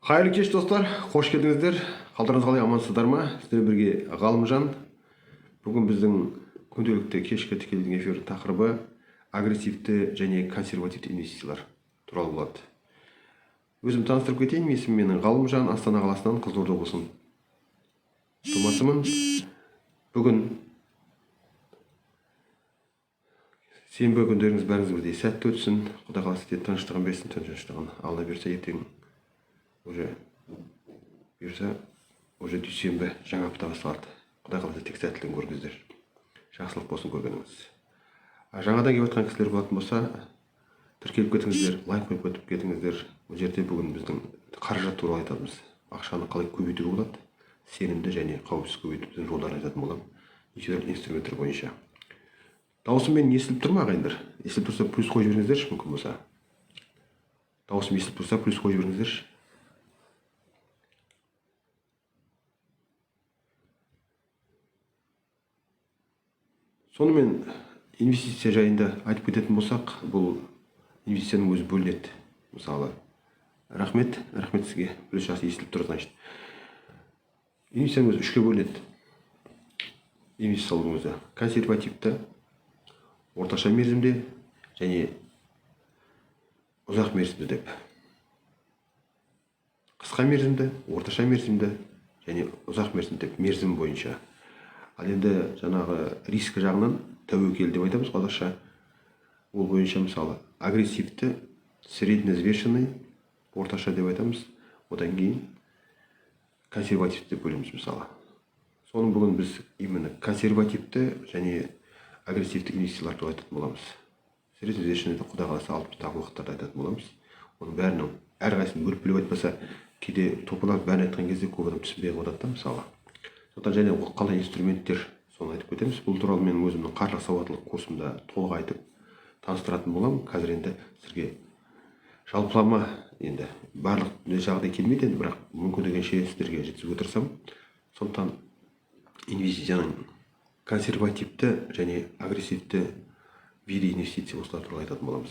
Қайырлы кеш достар, қош келдіңіздер. Қалдарыңыз қалай, амансыздар ма? Сіздермен бірге Ғалымжан. Бүгін біздің күнделікті кешкі тікелей эфир тақырыбы агрессивті және консервативті инвестициялар туралы болады. Өзім таныстырып кетейін, есімім менің Ғалымжан, Астана қаласынан, Қызылорда облысының тумасымын. Бүгін сенбі күндеріңіз бәріңіз бірдей сәтті өтсін. Құдай қаласа тек тыныштығын берсін, тыныштығын Алла берсе ертең уже дүйсенбі жаңа апта басталады. Құдай қаласа тек сәттілігін көріңіздер. Жақсылық болсын көргеніңіз. Жаңадан келіп жатқан кісілер болатын болса, тіркеліп кетіңіздер, лайк қойып кетіп кетіңіздер. Бұл жерде бүгін біздің қаражат туралы айтамыз. Ақшаны қалай көбейтуге болады, сенімді және қауіпсіз көбейтудің жолдарын айтатын боламын. Неше инструменттер бойынша. Дауысым мен естіліп тұр ма ағайындар? Естіліп тұрса плюс қойып жіберіңіздерші, мүмкін болса. Дауысым естіліп тұрса плюс қойып жіберіңіздерші. Сонымен инвестиция жайында айтып кететін болсақ, бұл инвестицияның өзі бөлінеді. Мысалы, рахмет сізге, плюс жақсы естіліп тұр, значит. Инвестицияның өзі үшке бөлінеді. Инвестициялардың өзі консервативті, орташа мерзімде және ұзақ мерзімді деп. Қысқа мерзімді, орташа мерзімді және ұзақ мерзімді деп мерзім бойынша. Ал енді жаңағы риск жағынан тәуекел деп айтамыз қазақша. Ол бойынша мысалы агрессивті, среднезвешенный, орташа деп айтамыз. Одан кейін консервативті деп бөлеміз мысалы. Соның бүгін біз именно консервативті және агрессивті инвестициялар туралы айтатын боламыз. Среднезвешенныйді Құдай қаласа алып тағы уақыттарда айтатын боламыз. Оның бәрінің әрқайсысын бөліп айтпаса, кейде топылап бәрін айтқан кезде көп адам түсінбей қалады да мысалы. Сондықтан және қалай инструменттер, соны айтып кетеміз. Бұл туралы мен өзімнің қаржылық сауаттылық курсымда толық айтып таныстыратын боламын. Қазір енді сізге жалпылама енді барлық жағдай келмейді, бірақ мүмкін дегенше сіздерге жеткізуге тырысамын. Сондықтан инвестицияның консервативті және агрессивті виды инвестиция осылар туралы айтатын боламыз.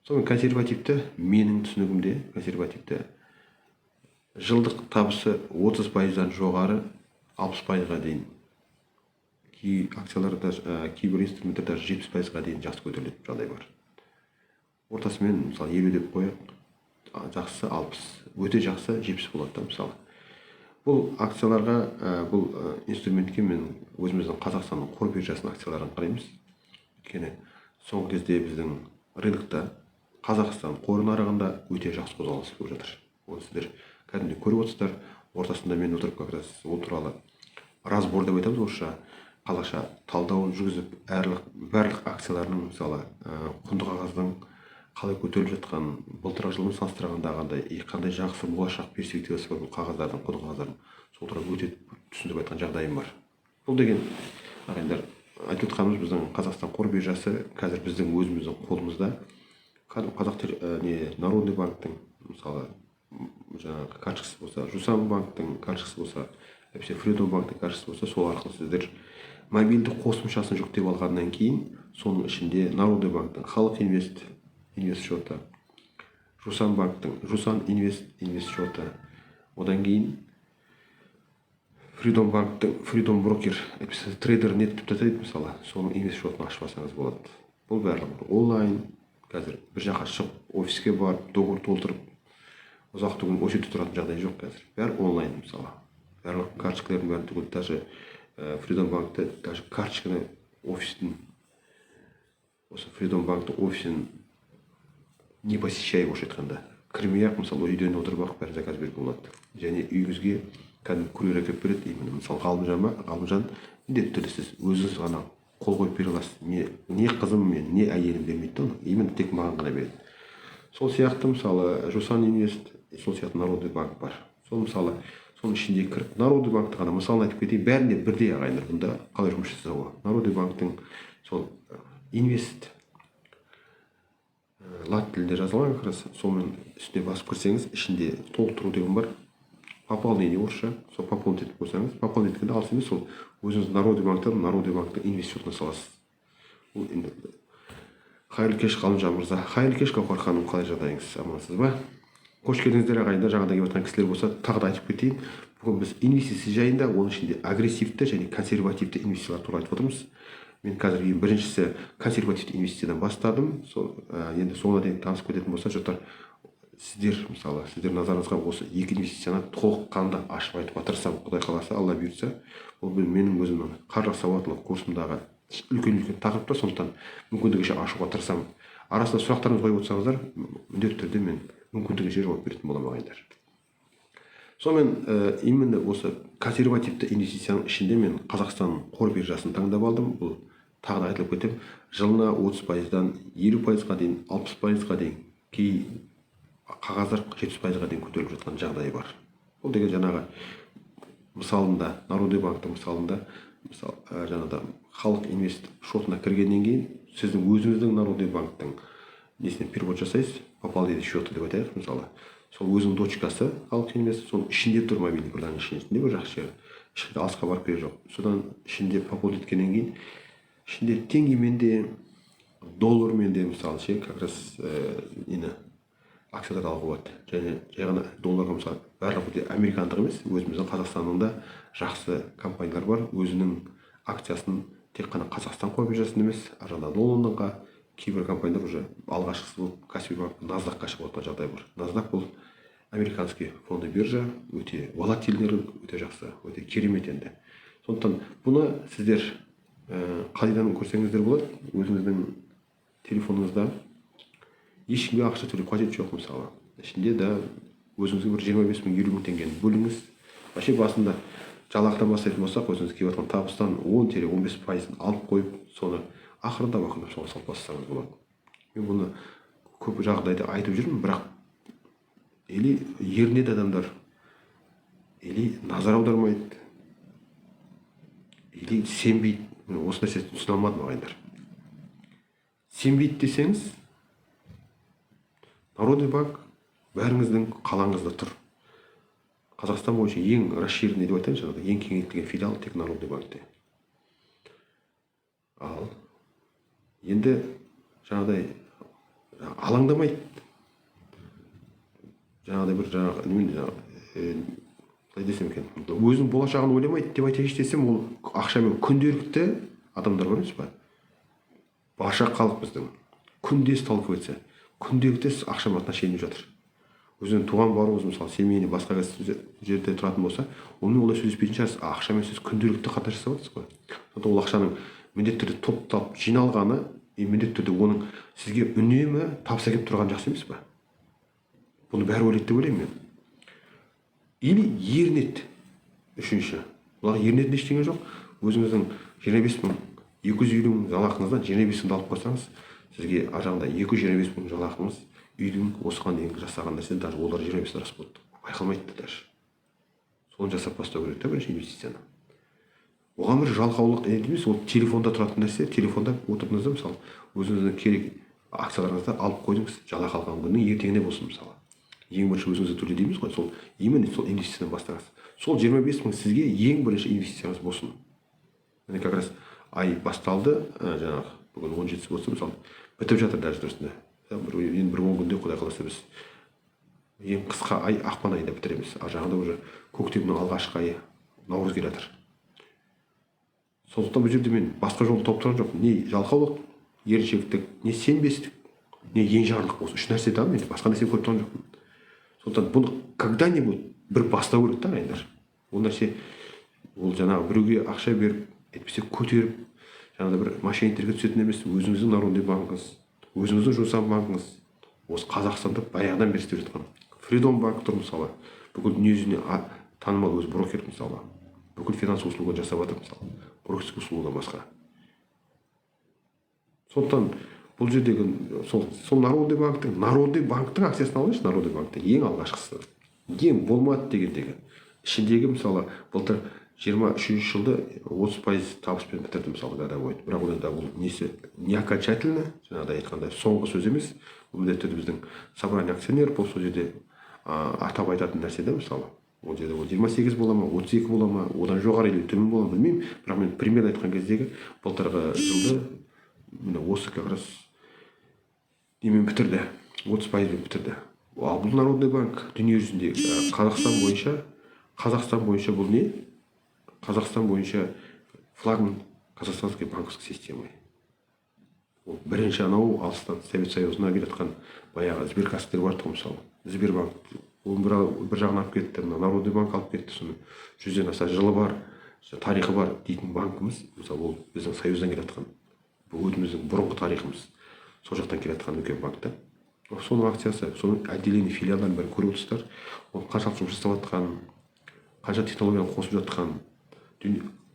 Сонымен консервативті, менің түсінігімде консервативті жылдық табысы 30%-дан жоғары 60%-ға дейін. Кей акцияларда, кейбір инструменттерде 70%-ға дейін жақсы көтерілетін жағдай бар. Ортасымен мысалы 50 деп қояйық, жақсы 60, өте жақсы 70 болады да мысалы. Бұл акцияларға, бұл инструментке мен өзіміздің Қазақстанның қор биржасының акцияларын қараймыз. Өйткені соңғы кезде біздің рынокта Қазақстан қор нарығында өте жақсы қозғалыс болып жатыр. Оны сіздер кәдімгі көріп отырсыздар. Ортасында мен отырып как раз ол туралы разбор деп айтамыз орысша, қазақша талдауын жүргізіп, барлық акцияларының мысалы құнды қағаздың қалай көтеріліп жатқан, былтырғы жылмен салыстырғанда қандай жақсы болашақ перспективасы бар бұл қағаздардың, құнды қағаздардың, сол туралы өте түсіндіріп айтқан жағдайым бар. Бұл деген ағайындар айтып отқанымыз біздің Қазақстан қор биржасы қазір біздің өзіміздің қолымызда. Народный банктың мысалы жаңағы карточкасы болса, Жусан банктың карточкасы болса, Фридом банктың карточкасы болса, сол арқылы сіздер мобильді қосымшасын жүктеп алғаннан кейін, соның ішінде Народный банктың халық инвест счеты, Жусан банктың Жусан инвест счеты, одан кейін Фридом банктың Фридом брокер трейдер нет деп атайды мысалы, соның инвест счетын ашып алсаңыз болады. Бұл барлығы онлайн, қазір бір жаққа шығып офиске барып, договор толтырып ұзақ түгіл осы жерде тұратын жағдай жоқ қазір. Бәрі онлайн мысалы. Барлық карточкалардың бәрін түгіл, даже Фридом банкта, даже карточканы офистің, осы Фридом банктың офисін не посещай орысша айтқанда. Кірмей-ақ мысалы үйден отырып-ақ бәрі заказ беруге болады. Және үйіңізге кәдімгі курьер әкеліп береді. Именно мысалы Ғалымжан міндетті түрде сіз өзіңіз ғана қол қойып бере аласыз. Не қызым мен, не әйелім бермейді оны. Именно тек маған ғана береді. Сол сияқты мысалы Жусан инвест, сол сияқты Народный банк бар. Сол мысалы соның ішінде кіріп Народный банкты ғана мысалын айтып кетейін, бәрінде бірдей ағайындар. Бұнда қалай жұмыс жасауы. Народный банктың сол инвест лат тілінде жазылған как раз, сонымен үстіне басып кірсеңіз, ішінде толықтыру деген бар. Пополнение орысша, сол пополнить етіп қойсаңыз, пополнить еткенде алыс емес, сол өзіңіз Народный банктың инвест счетына саласыз. Қайырлы кеш Ғалымжан мырза. Қайырлы кеш Гауһар ханым, қалай жағдайыңыз, амансыз ба? қош келдіңіздер ағайындар. Жаңада келіп жатқан кісілер болса тағы да айтып кетейін. Бүгін біз инвестиция жайында, оның ішінде агрессивті және консервативті инвестициялар туралы айтып отырмыз. Мен қазір біріншісі консервативті инвестициядан бастадым. Енді соңына дейін танысып кететін болса, жұрттар, сіздер мысалы, сіздер назарыңызға осы екі инвестицияны толыққанды ашып айтуға тырысамын. Құдай қаласа, Алла бұйыртса, бұл менің өзімнің қаржылық сауаттылық курсымдағы үлкен тақырыптар, сондықтан мүмкіндігінше ашуға тырысамын. Арасында сұрақтарыңызды қойып отырсаңыздар, міндетті түрде мен мүмкіндігінше жауап беретін боламын ағайындар. Сонымен именно осы консервативті инвестицияның ішінде мен Қазақстан қор биржасын таңдап алдым. Бұл тағы да айтылып кетемін, жылына 30%-дан 50%-ға дейін, 60%-ға дейін, кей қағаздар 70%-ға дейін көтеріліп жатқан жағдайы бар. Бұл деген жаңағы мысалында, Народный банктың мысалында, мысалы жаңада халық инвест шотына кіргеннен кейін сіздің өзіңіздің Народный банктың несіне перевод жасайсыз, попал дейді счеты деп айтайық, мысалы сол өзінің дочкасы халық инвест, соның ішінде тұр, мобильный приложение ішінде бір жақсы жері, ешқайда алысқа барып керегі жоқ. Содан ішінде попал еткеннен кейін ішінде теңгемен де доллармен де мысалы как раз акциялар алуға болады. Және жай ғана долларға мысалы барлығы американдық емес, өзіміздің Қазақстанның да жақсы компаниялар бар, өзінің акциясын тек қана Қазақстан қор биржасында емес, арада Лондонға, кейбір компаниялар уже алғашқысы болып Каспий банк NASDAQ-қа шығып жатқан жағдай бар. NASDAQ бұл американский фонды биржа, өте волатильный рынок, өте жақсы, өте керемет енді. Сондықтан бұны сіздер қағидасын көрсеңіздер болады. Өзіңіздің телефоныңызда ешкімге ақша төлеп қажет жоқ, мысалы. Ішінде де өзіңізге бір 25 мың, 50 мың теңгені бөліңіз. Вообще басында жалақыдан бастайтын болсақ, өзіңіз келіп жатқан табыстан 10-15%-ын алып қойып, соны ақырында уақытында соған салып бастасаңыз болады. Мен бұны көп жағдайда айтып жүрмін, бірақ или ерінеді адамдар, или назар аудармайды, или сенбейді. Осы нәрсені түсіне алмадым ағайындар. Сенбейді десеңіз, Народный банк бәріңіздің қалаңызда тұр. Қазақстан бойынша ең расширенный деп айтайын, жаңағыдай ең кеңейтілген филиал тек Народный банкте. Ал енді жаңағыдай алаңдамайды. Жаңағыдай бір қалай десем екен, өзінің болашағын ойламайды деп айтайыншы десем, ол ақшамен күнделікті адамдар бар емес па? Барша халық біздің күнде сталкивается, күнделікті ақшамен отношение жатыр. Өзінің туған барыңыз, мысалы, семейіне басқа жерде тұратын болса, онымен олай сөйлеспейтін шығарсыз, ақшамен сіз күнделікті қатынас жасап отырсыз ғой. Сондықтан ол ақшаның міндетті түрде топталып жиналғаны, міндетті түрде оның сізге үнемі табыс әкеліп тұрған жақсы емес па? Бұны бәрі ойлайды деп ойлаймын мен. Или ерінеді. Үшінші, бұларға ерінетін ештеңе жоқ. Өзіңіздің 25 мың, 250 мың жалақыңыздан 25 мыңды алып қойсаңыз, сізге аржағында 225 мың жалақыңыз үйдің осыған дейінгі жасаған нәрсе, даже олар 25 рас болды. Байқалмайды даже. Соны жасап бастау керек та бірінші инвестицияны. Оған бір жалқаулық емес, ол телефонда тұратын нәрсе. Телефонда отырдыңыз да, мысалы, өзіңіздің керек акцияларыңызды алып қойдыңыз, жалақы алған күннің ертеңіне болсын, мысалы. Ең бірінші өзіңізді төле дейміз ғой, сол именно сол инвестициядан бастаңыз. Сол 25 мың сізге ең бірінші инвестицияңыз болсын. Міне как раз ай басталды, жаңағы бүгін 17-сі болса, мысалы, бітіп жатыр даже дұрысында. Енді бір 10 күнде Құдай қаласа біз ең қысқа ай ақпан айында бітіреміз. Ар жағында уже көктемнің алғашқы айы наурыз келе жатыр. Сондықтан бұл жерде мен басқа жолды тауып тұрған жоқпын. Не жалқаулық, еріншектік, не сенбестік, не енжарлық, осы үш нәрсе да, мен басқа нәрсе көріп тұрған жоқпын. Сондықтан бұны когда-нибудь бір бастау керек та ағайындар. Ол нәрсе, ол жаңағы біреуге ақша беріп, әйтпесе көтеріп, жаңағыда бір мошенниктерге түсетін емес, өзіңіздің Народный банкыңыз, өзіңіздің Жусан банкыңыз, осы Қазақстанда баяғыдан бері істеп жатқан Freedom банк тұр, мысалы, бүкіл дүниежүзіне танымал өз брокер, мысалы, бүкіл финанс услуга жасап жатыр, мысалы, брокерский услугадан басқа. Сондықтан бұл жердегі сол Народный банктың акциясын алайыншы, Народный банктың ең алғашқысы, ең болмады дегендегі. Ішіндегі, мысалы, былтыр 23 жылды 30% табыспен бітірді, мысалы, годовой. Бірақ ол несі не окончательно, жаңағыда айтқандай, соңғы сөз емес. Бұл міндетті біздің собрание акционер, бұл сол жерде атап айтатын нәрсе де, мысалы. Ол жерде 28 бола ма, 32 бола ма, одан жоғары или төмен бола ма, білмеймін. Бірақ мен пример айтқан кездегі былтырғы жылды осы как раз немен бітірді, 30%-мен бітірді. ал бұл Народный банк дүниежүзіндегі Қазақстан бойынша бұл не? Қазақстан бойынша флагман казахстанской банковской система. Ол бірінші анау алыстан Совет Союзына келатқан баяғы Сберкассатер бар тұғын мысалы. Сбербанк ол бір жағын алып кетті, Народный банк алып кетті, соны 100-ден аса жылы бар, тарихы бар дейтін банкіміз, мысалы ол біздің Союздан келатқан, бұл өзіміздің бұрынғы тарихымыз, сол жақтан келатқан үлкен банкта. Соның акциясы, соның отделение филиалдарын бәрін көріп отырсыздар. Ол қаншалық жұмыс жасап жатқан, қанша технологияны қосып жатқан.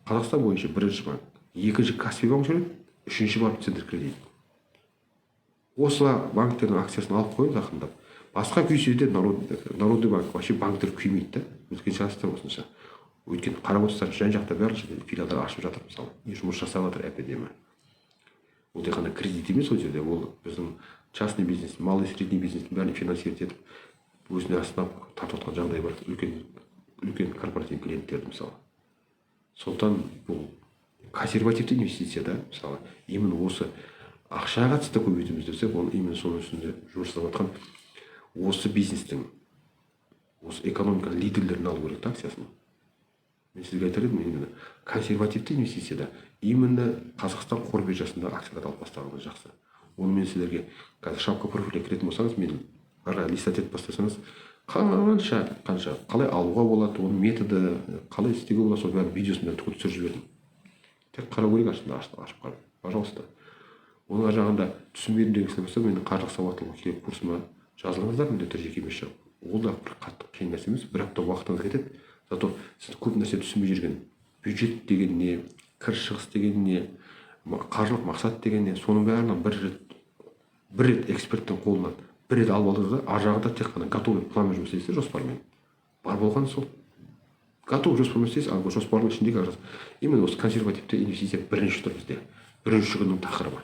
Қазақстан бойынша бірінші банк, екінші Каспий банк жүреді, үшінші барып Центркредит. Осы банктердің акциясын алып қойып жақындап. Басқа күйседе Народный банк вообще банктер күймейді да. Өткен шарастар осынша. Өйткені қарап отырсыздар, жан-жақта барлық филиалдар ашып жатыр мысалы. Жұмыс жасап жатыр эпидемия. Ол тек қана кредит емес ол жерде, ол біздің частный бизнес, малый средний бизнестің бәрін финансировать етіп, өзіне астына тартып отқан жағдай бар. Үлкен корпоративный клиенттерді мысалы. Сондықтан бұл консервативті инвестиция да, мысалы, именно осы ақша қатысты көбейтеміз десек, ол именно соның үстінде жұмыс жасап жатқан осы бизнестің, осы экономиканың лидерлерін алу керек акциясын. Мен сізге айтар едім, именно консервативті инвестицияда именно Қазақстан қор биржасында акциялар алып бастағаныңыз жақсы. Оны мен сіздерге қазір шапка профиліне кіретін болсаңыз, мен ары листать етіп бастасаңыз, қанша қалай алуға болады, оның методы қалай істеуге болады, сол бәрін видеосын бәрін түсіріп жібердім. Тек қарау керек, ашып қарап, пожалуйста. Оның жағында түсінбедім деген кісілер болса, менің қаржылық сауаттылық керек курсыма жазылыңыздар, міндетті жеке емес шығып. Ол да бір қатты қиын нәрсе емес, бір апта уақытыңыз кетеді. Зато сіз көп нәрсе түсінбей жүрген, бюджет деген не, кір шығыс деген не, қаржылық мақсат деген не, соның бәрінен бір рет эксперттің қолынан бір рет алып алдыңыз да, ар жағында тек қана готовый планмен жұмыс істейсіз, жоспармен. Бар болған сол. Готовый жоспармен істейсіз, ал жоспардың ішінде как раз именно осы консервативті инвестиция бірінші тұр бізде. Бірінші күннің тақырыбы.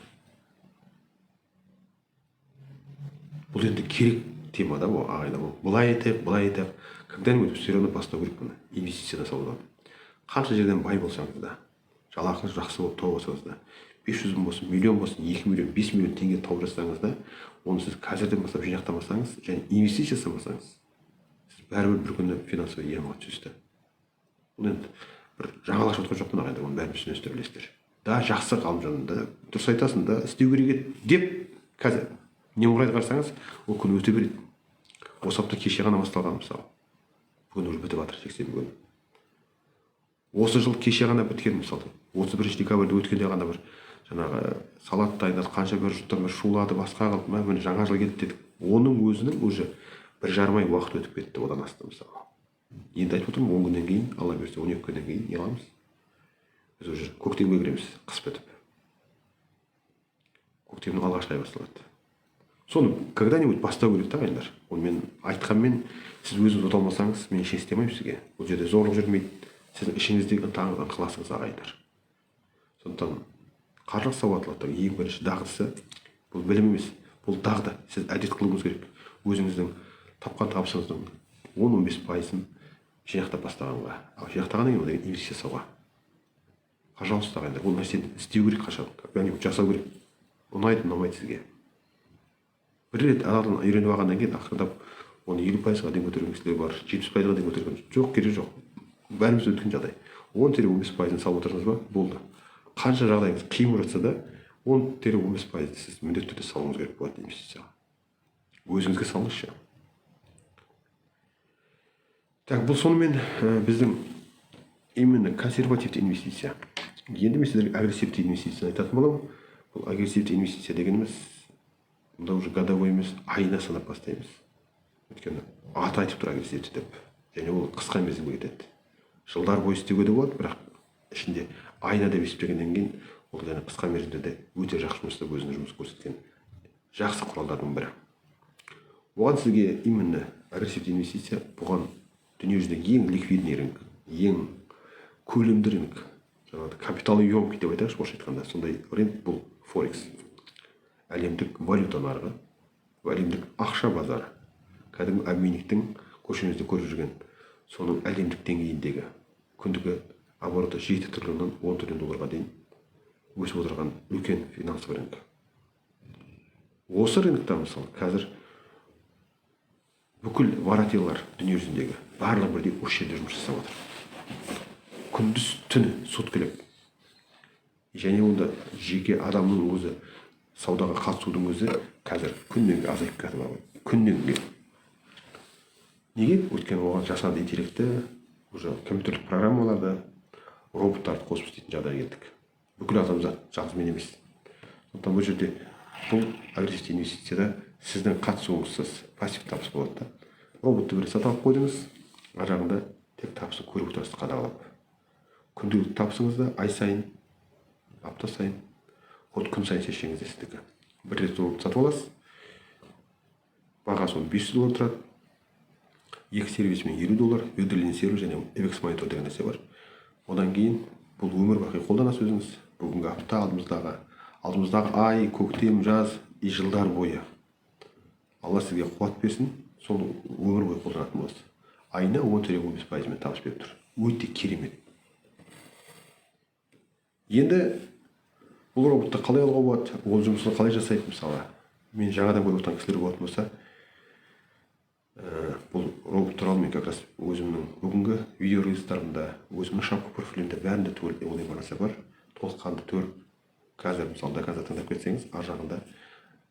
Бұл енді керек тема да, бұл ағайда бұл. Былай етіп, когда-нибудь все равно бастау керек бұны, инвестицияны салудан. Қанша жерден бай болсаңыз да, жалақыңыз жақсы болып тауып алсаңыз да, 500 мың болсын, миллион болсын, 2 миллион, 5 миллион теңге тауып жатсаңыз да, оны сіз қазірден бастап жинақтамасаңыз, және инвестиция жасамасаңыз, сіз бәрібір бір күні финансовый ямаға түсесіз. Бұл енді бір жаңалық жатқан жоқпын ағайда, оның бәрін түсінесіздер, білесіздер. Да, жақсы ғалымжан, да, дұрыс айтасың, да, істеу керек деп қазір немұрайды қарасаңыз, ол күн өте береді. Осы апта кеше ғана басталған мысалы. Бүгін уже бітіп жатыр, 80 күн. Осы жыл кеше ғана біткен мысалы. 31 декабрьде өткенде ғана бір жаңағы салат дайындады, қанша бір жұрттар бір шулады, басқа қылды, міне жаңа жыл келді дедік. Оның өзінің уже 1,5 ай уақыт өтіп кетті, одан асты мысалы. Енді айтып отырмын, 10 күннен кейін, алла берсе 12 күннен кейін не аламыз? Біз уже көктемге кіреміз, қыс бітіп. Көктемнің алғашқы айы басталады. Соны когда-нибудь бастау керек та ағайындар. Оны мен айтқанмен сіз өзіңіз ұта алмасаңыз, мен ештеңе істемеймін сізге. Бұл жерде зорлық жүрмейді. Сіздің ішіңіздегі ынтаңыздан ықыласыңыз ағайындар. Сондықтан қаржылық сауаттылықтың ең бірінші дағдысы бұл білім емес, бұл дағды. Сіз әдет қылуыңыз керек. Өзіңіздің тапқан табысыңыздың 10-15%-ын жинақтап бастағанға, ал жинақтағаннан кейін одан инвестиция жасауға. Пожалуйста ағайындар, бұл нәрсені істеу керек қашан, когда-нибудь жасау керек. Ұнайды, ұнамайды сізге. Бір рет арадан үйреніп алғаннан кейін ақырындап оны 50%-ға дейін көтерген кісілер бар, 70%-ға дейін көтерген жоқ, керек жоқ. Бәріміз өткен жағдай. 10-15%-ын салып отырсыңыз ба, болды. Қанша жағдайыңыз қиын болып жатса да, 10-15%-ды сіз міндетті түрде салуыңыз керек болады инвестицияға. Өзіңізге салыңызшы. Так, бұл сонымен біздің именно консервативті инвестиция. Енді мен сіздерге агрессивті инвестицияны айтатын боламын. Бұл агрессивті инвестиция дегеніміз мұнда уже годовой емес, айына санап бастаймыз. Өйткені аты айтып тұр агрессивті деп. Және ол қысқа мерзімге кетеді. Жылдар бойы істеуге де болады, бірақ ішінде айына деп есептегеннен кейін ол және қысқа мерзімде де өте жақсы жұмыс істеп өзінің жұмыс көрсеткен жақсы құралдардың бірі. Оған сізге именно агрессивті инвестиция, бұған дүниежүзіндегі ең ликвидный рынок, ең көлемді рынок, жаңағы капиталы емкий деп айтайықшы, орысша айтқанда, сондай рынок бұл Форекс. Әлемдік валюта нарығы, әлемдік ақша базары, кәдімгі обменниктің көшемізде көріп жүрген, соның әлемдік деңгейіндегі күндігі обороты 7 триллионнан 10 триллион долларға дейін өсіп отырған үлкен финансовый рынок. Осы рынокта мысалы қазір бүкіл воротилар дүниежүзіндегі барлығы бірдей осы жерде жұмыс жасап отыр. Күндіз түні суткілік. Және онда жеке адамның өзі саудаға қатысудың өзі қазір күннен азайып кетіп бар. Күннен. Неге? Өйткені оған жасанды интеллекті, уже компьютерлік программаларды, роботтарды қосып істейтін жағдайға келдік. Бүкіл адамзат жалғызбен емес. Сондықтан бұл жерде бұл агрессивті инвестицияда сіздің қатысуыңызсыз пассив табыс болады. Роботты бір сатып алып қойдыңыз, ар жағында тек табысын көріп отырасыз қадағалап. Күнделікті табысыңызды ай сайын, апта сайын, күн сайын шешсеңіз де сіздікі. Бір рет робот сатып аласыз, бағасы $500 тұрады. Екі сервисімен $50, Ведрилин сервис және EVX монитор деген нәрсе бар. Одан кейін бұл өмір бақи қолданасыз өзіңіз. Бүгінгі апта, алдымыздағы ай, көктем, жаз, жылдар бойы. Алла сізге қуат берсін, соны өмір бойы қолданатын боласыз. Айына 10-15% табыс беріп тұр. Өте керемет. Енді бұл роботты қалай алуға болады? Ол жұмысын қалай жасайды? Мысалы, мен жаңадан көріп отырған кісілер болатын болса, бұл робот туралы мен как раз өзімнің бүгінгі видео рилстарымда, өзімнің шапка профилімде бәрінде түгел ондай бір нәрсе бар. Толыққанды төр. Қазір мысалы доказа тыңдап кетсеңіз, ар жағында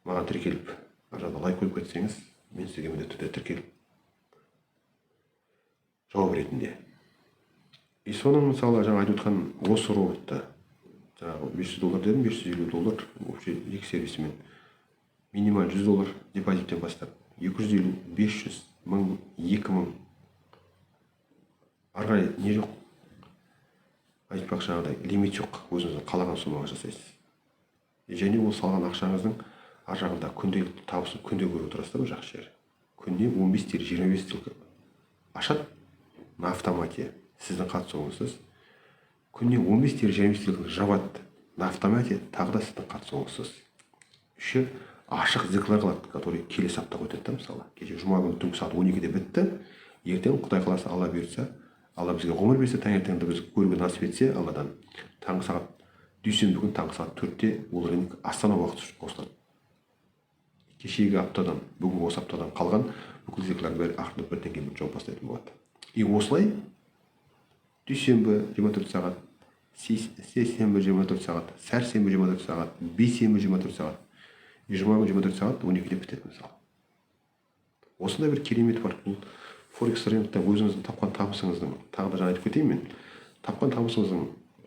маған тіркеліп, ар жағында лайк қойып кетсеңіз, мен сізге міндетті түрде тіркеліп жауап ретінде. И соның мысалы жаңа айтып отқан осы роботты жаңағы $500 дедім, $550 вообще екі сервисімен минимал $100 депозиттен бастап 250, 500, 1000, 2000 ары қарай не жоқ, айтпақ жаңағыдай лимит жоқ, өзіңіздің қалаған суммаға жасайсыз. Және ол салған ақшаңыздың ар жағында күнделікті табысын күнде көріп отырасыз да, бұл жақсы жері. Күнде 15-25 ашады на автомате, сіздің қатысуыңызсыз. Күнде 15-25 жабады на автомате, тағы да сіздің қатысуыңызсыз. Үші ашық зиклар қалады, который келесі аптаға өтеді. Мысалы, кеше жұма күні түнгі сағат 12-де бітті. Ертең Құдай қаласа, Алла берсе, Алла бізге ғұмыр берсе, таңертеңді біз көруге насіп етсе, Алладан таңғы сағат дүйсенбі күн таңғы сағат 4-те ол рынок Астана уақыты қосылады. Кешегі аптадан, бүгінгі осы аптадан қалған бүкіл зиклар бәрі ақырындап бірден кейін жауап бастайтын болады. И осылай дүйсенбі 24 сағат, сейсенбі 24 сағат, сәрсенбі 24 сағат, бейсенбі 24 сағат, жұма күні 24 сағат 12-де бітеді мысалы. Осындай бір керемет бар. Бұл Форекс рынокта өзіңіздің тапқан табысыңыздың, тағы да жаңа айтып кетейін мен, тапқан табысыңыздың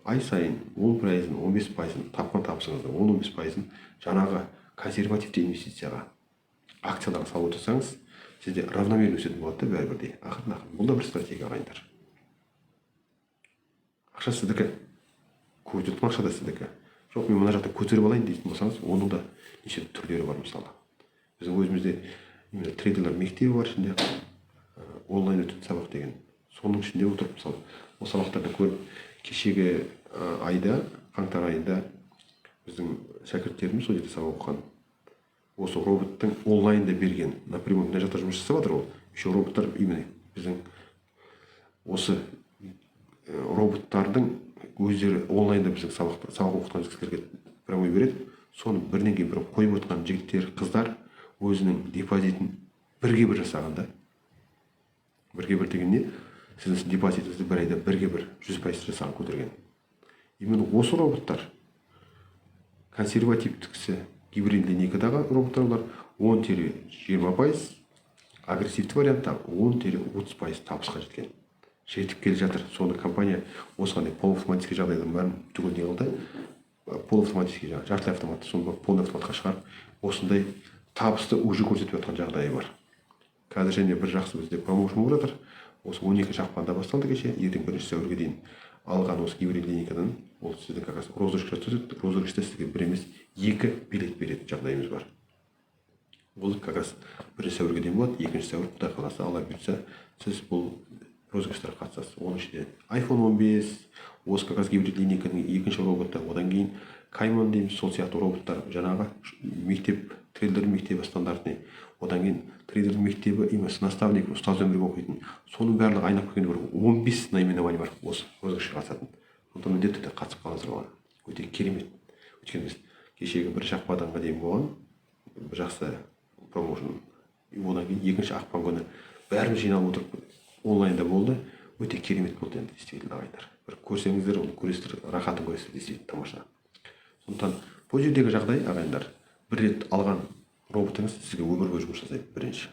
ай сайын 10%, 15%, тапқан табысыңыздың 10-15%-ын жаңағы консервативті инвестицияға, акцияларға салып отырсаңыз, сізде равномерно өсетін болады да бәрібірдей. Ақырын-ақырын. Бұл да бір стратегия ағайындар. Ақша сіздікі, көтеретін ақша да сіздікі. Жоқ, мен мына жақта көтеріп алайын дейтін болсаңыз, оның да неше түрлері бар мысалы. Біздің өзімізде трейдерлер мектебі бар ішінде, онлайн өтетін сабақ деген. Соның ішінде отырып, мысалы, ол сабақтарды көріп, кешегі айда, қаңтар айында біздің шәкірттеріміз сол жерде сабақ оқыған. Осы роботтың онлайнда берген, напрямую мына жақта жұмыс жасап жатыр ол. Еще роботтар именно біздің осы роботтардың өздері онлайнда біздің сабақ оқытқан кісілерге прямой береді. Соны бірінен кейін бірін қойып отырған жігіттер, қыздар өзінің депозитін бірге бір жасағанда, бірге бір деген не? Сіздің депозитіңізді бір айда бірге бір 100% жасаған көтерген. Именно осы роботтар консервативтікісі гибрид линейкадағы роботтар олар 10-20%, агрессивті вариантта 10-30% табысқа жеткен. Жетіп келе жатыр. Соны компания осығандай полуавтоматический жағдайдан бәрін түгел не қылды. Полуавтоматический жаңағы жартылай автоматты, соны полный автоматқа шығарып, осындай табысты уже көрсетіп жатқан жағдайы бар. Қазір және бір жақсы бізде промоушн болып жатыр. Осы 12 ақпанда басталды кеше, ертең 1 сәуірге дейін алған осы гибрид линейкадан ол сіздің как раз розыгрышқа түседі. Розыгрышта сізге бір емес 2 билет беретін жағдайымыз бар. Ол как раз 1 сәуірге дейін болады. 2 сәуір Құдай қаласа, Алла бұйыртса, сіз бұл розыгрыштарға қатысасыз. Оның ішінде iPhone 15, осы как раз гибрид линейканың екінші роботы, одан кейін Кайман дейміз, сол сияқты роботтар, жаңағы мектеп, трейдер мектебі стандартный, одан кейін трейдер мектебі, именно наставник, ұстазбен бірге оқитын. Соның барлығы айнап келгенде бір 15 наименование бар осы розыгрышқа қатысатын. Сондықтан міндетті түрде қатысып қалыңыздар оған. Өте керемет. Өйткені біз кешегі бір жақпаданға дейін болған бір жақсы промоушн одан кейін екінші ақпан күні бәріміз жиналып отырып онлайнда болды. Өте керемет болды енді действительно ағайындар. Бір көрсеңіздер, оны көресіздер, рахатын көресіздер, действительно тамаша. Сондықтан бұл жердегі жағдай ағайындар, бір рет алған роботыңыз сізге өмір бойы жұмыс жасайды бірінші.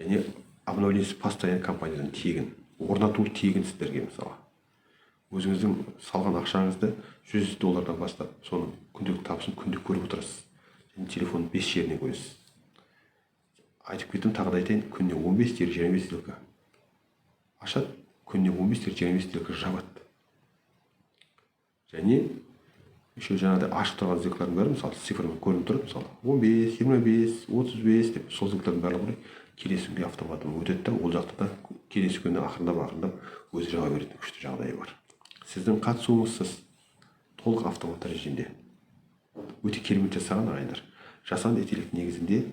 Және обновлениесі постоянно компаниядан тегін, орнатуы тегін сіздерге. Мысалы өзіңіздің салған ақшаңызды $100 бастап соның күнделік табысын күнде көріп отырасыз. Және телефонның 5 жеріне қойасыз. Айтып кеттім, тағы да айтайын, күніне 15-25 сделка ашады, күніне 15-25 сделка жабады. Және еще жаңағыдай ашық тұрған сделкалардың бәрі мысалы цифрмен көрініп тұрып, мысалы 15, 25, 35 деп сол сделкалардың барлығы келесі күнге автоматом өтеді да, ол жақта да келесі күні ақырындап өзі жаба беретін күшті жағдайы бар. Сіздің қатысуыңызсыз толық автомат режимде өте керемет жасаған ағайындар. Жасанды интеллект негізінде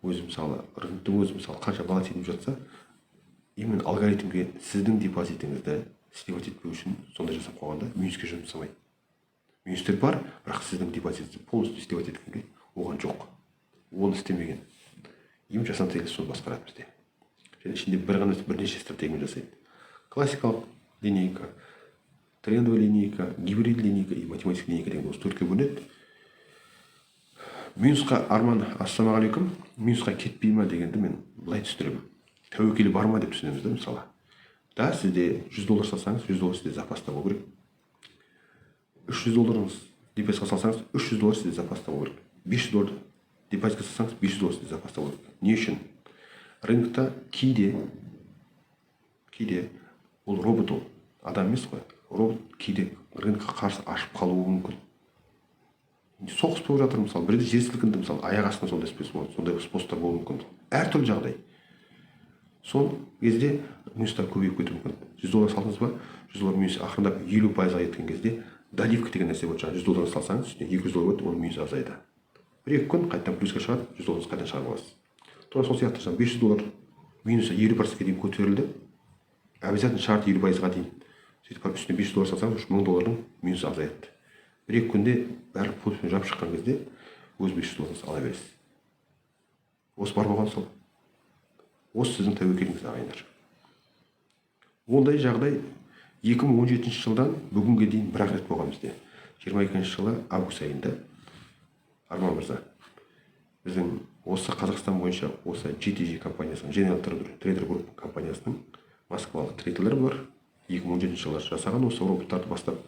өзі мысалы рынктың өзі мысалы қанша бала тиіп жатса, именно алгоритмге сіздің депозитіңізді сливать етпеу үшін сондай жасап қойғанда минуске жұмсамайды. Минустер бар, бірақ сіздің депозитіңізді полностью сливать еткенге оған жоқ. Оны істемеген. Именно жасанды интеллект соны басқарады бізде. Және ішінде бірнеше стратегиямен жасайды. Классикалық линейка, трендовая линейка, гибрид линейка и математическая линейка деген осы төртке бөлінеді. Минусқа арман, ассалаумағалейкум, минусқа кетпей ма дегенді мен былай түсіндіремін. Тәуекелі бар ма деп түсінеміз да, мысалы. Да, сізде $100 салсаңыз, $100 сізде запаста болу керек. $300 депозитқа салсаңыз, $300 сізде запаста болу керек. $500 депозитқа салсаңыз, $500 сізде запаста болу керек. Не үшін? Рынокта кейде ол робот, ол адам емес қой. Робот кейде рынокқа қарсы ашып қалуы мүмкін. Соғыс болып жатыр, мысалы, бірде жер сілкінді, мысалы, аяқ астынан сондай способтар болуы мүмкін. Әртүрлі жағдай. Сол кезде минустар көбейіп кетуі мүмкін. $100 салдыңыз ба, $100 минус ақырындап 50%-ға кеткен кезде доливка деген нәрсе болады. Жаңағы $100 салсаңыз, үстіне $200 өтіп, оның минусы азайды. Бір-екі күн қайтадан плюсқа шығады, $100 қайтадан шығарып аласыз. Тура сол сияқты жаңағы $500 минусы 50%-ға дейін көтерілді. Обязательно шарт 50%-ға дейін. Сөйтіп үстіне $500 салсаңыз, $1000 минусы азаяды. Бір-екі күнде барлық плюспен жап шыққан кезде өз $500 ала бересіз. Осы бар болған сол. Осы сіздің тәуекеліңіз ағайындар. Ондай жағдай 2017 жылдан бүгінге дейін бір рет болған бізде. 22 жылы август айында Арман мырза, біздің осы Қазақстан бойынша осы GTG компаниясының, General Trader Group компаниясының москвалық трейдерлер бар. 2017 жылы жасаған осы роботтарды бастап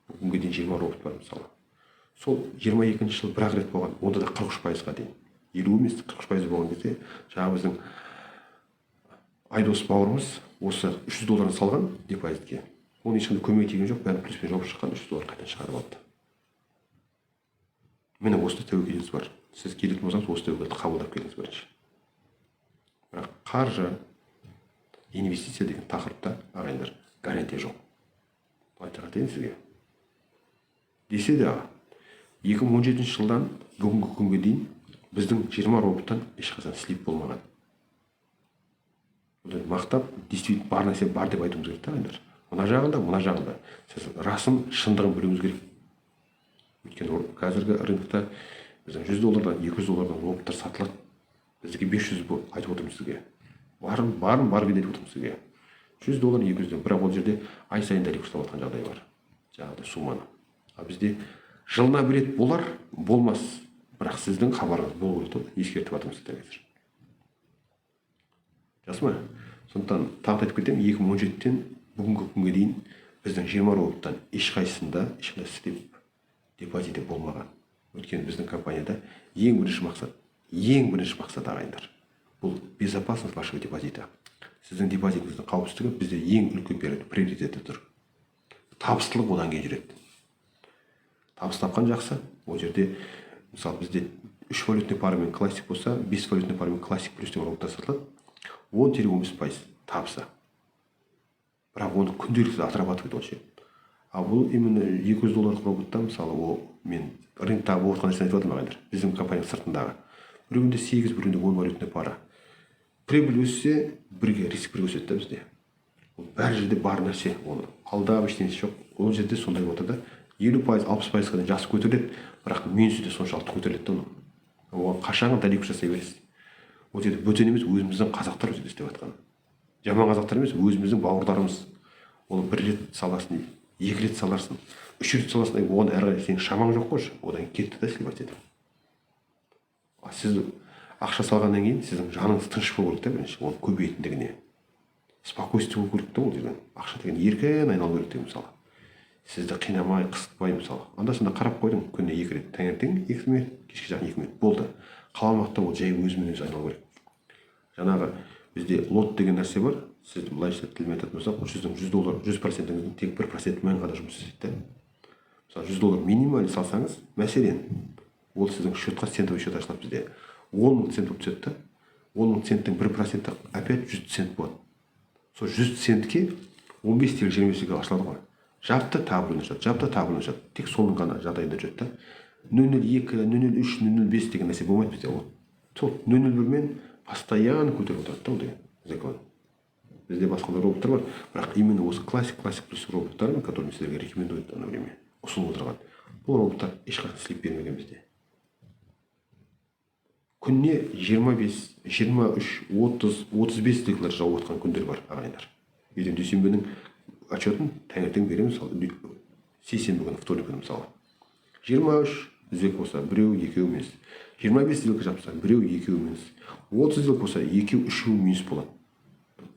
бүгінге дейін 20 робот бар мысалы. Сол 22 жылы бір рет болған, онда да 43%-ға дейін. 50 емес 43% болған кезде жаңағы біздің Айдос бауырымыз осы $300 салған депозитке. Оның ешқандай көмегі тиген жоқ, бәрін плюспен жауып шыққан, $300 қайтадан шығарып алды. Міне осы тәуекеліңіз бар. Сіз келетін болсаңыз, осы тәуекелді қабылдап келіңіз бірінші. Бірақ қаржы, инвестиция деген тақырыпта ағайындар гарантия жоқ. Айта кетейін сізге. Десе де 2017 жылдан бүгінгі күнге дейін біздің 20 роботтан ешқашан слип болмаған. Мақтап, действительно бар нәрсе бар деп айтуымыз керек та ағайындар. Мына жағында. Сіз расын, шындығын білуіңіз керек. Өйткені қазіргі рынокта біздің $100-дан, $200-дан роботтар сатылады. Біздіге 500 айтып отырмыз сізге. Барын деп отырмыз сізге. $100, $200, бірақ ол жерде ай сайын дәлек ұстап жатқан жағдай бар. Жаңағыдай сумманы. А бізде жылына бір рет болар, болмас. Бірақ сіздің хабарыңыз болу керек, ескертіп жатырмыз қазір. Жақсы ма? Сондықтан тағы айтып кетемін, 2017-тен бүгінгі күнге дейін біздің 20 роботтан ешқайсысында ешқандай слип депозиті болмаған. Өйткені біздің компанияда ең бірінші мақсат ағайындар. Бұл безопасность вашего депозита. Сіздің депозитіңіздің қауіпсіздігі бізде ең үлкен приоритеті тұр. Табыстылық одан кейін жүреді. Табыс тапқан жақсы. Ол жерде мысалы бізде 3 валютный парамен классик болса, 5 валютный парамен классик плюстен роботтар сатылады. 10-15% табысы. Бірақ оны күнделікті отрабатывает ол ше. А бұл именно $200 роботта, мысалы, ол мен рынокта болып жатқан нәрсені айтып отырмын ағайындар. Біздің компанияның сыртындағы. Біреуінде 8, біреуінде 10 валютный пара. Прибыль өссе, бірге риск бірге өседі бізде. Ол бәр жерде бар нәрсе, оны алдап ештеңесі жоқ. Ол жерде сондай отыр да 50%, 60%-ға дейін жақсы көтеріледі, бірақ минусы де соншалықты көтеріледі оның. Оған қашан дәлек жасай бересіз. ол жерде бөтен емес, өзіміздің қазақтар өзі істеп жатқан. Жаман қазақтар емес, өзіміздің бауырларымыз. Ол бір рет саласын, екі рет саларсың, үш рет саласың, оған әрі қарай сенің шамаң жоқ қойшы, одан кетті да сливать етіп. Сіз ақша салғаннан кейін сіздің жаныңыз тыныш болу керек та, бірінші оны көбейтіндігіне. Спокойствие болу керек та, ол жерден. Ақша деген еркін айналу керек те, мысалы. Сізді қинамай, қысытпай, мысалы. Анда-санда қарап қойдың, күніне 2 рет, таңертең 2 минут, кешке жақын 2 минут болды. Қалған уақытта ол жай өзімен өзі айналу керек. Жаңағы бізде лот деген нәрсе бар. Сіз былайша тілмен айтатын болсақ, $100, 100%-іңіздің тек 1%-мен ғана жұмыс істейді. Мысалы, $100 минималь салсаңыз, мәселен, ол сіздің счетқа центовый счет ашылады бізде. 10 000 цент болып түседі. 10 000 центтің 1% опять 100 цент болады. Сол 100 центке 15 тел 20 тел ашылады ғой. Жапты тағы бір ашады, жапты тағы бір ашады. Тек соның ғана жағдайында жүреді. 0,02, 0,03, 0,05 деген нәрсе болмайды бізде. Сол 0,01-мен постоянно көтеріп отырады да, ол деген закон. Бізде басқа да роботтар бар, бірақ именно осы классик плюс роботтар, которые сіздерге рекомендуют на время, ұсынып отырған. Бұл роботтар ешқашан слип бермеген бізде. Күніне 25, 23, 30, 35 деклар жауып отқан күндер бар, ағайындар. Ертең дүйсенбінің отчетін таңертең береміз, мысалы, сейсенбі күні, вторник күні, мысалы. 23 сделка болса, біреу, екеу емес. 25 сделка жапса, біреу, екеу емес. 30 сделка болса, екеу, үшеу минус болады.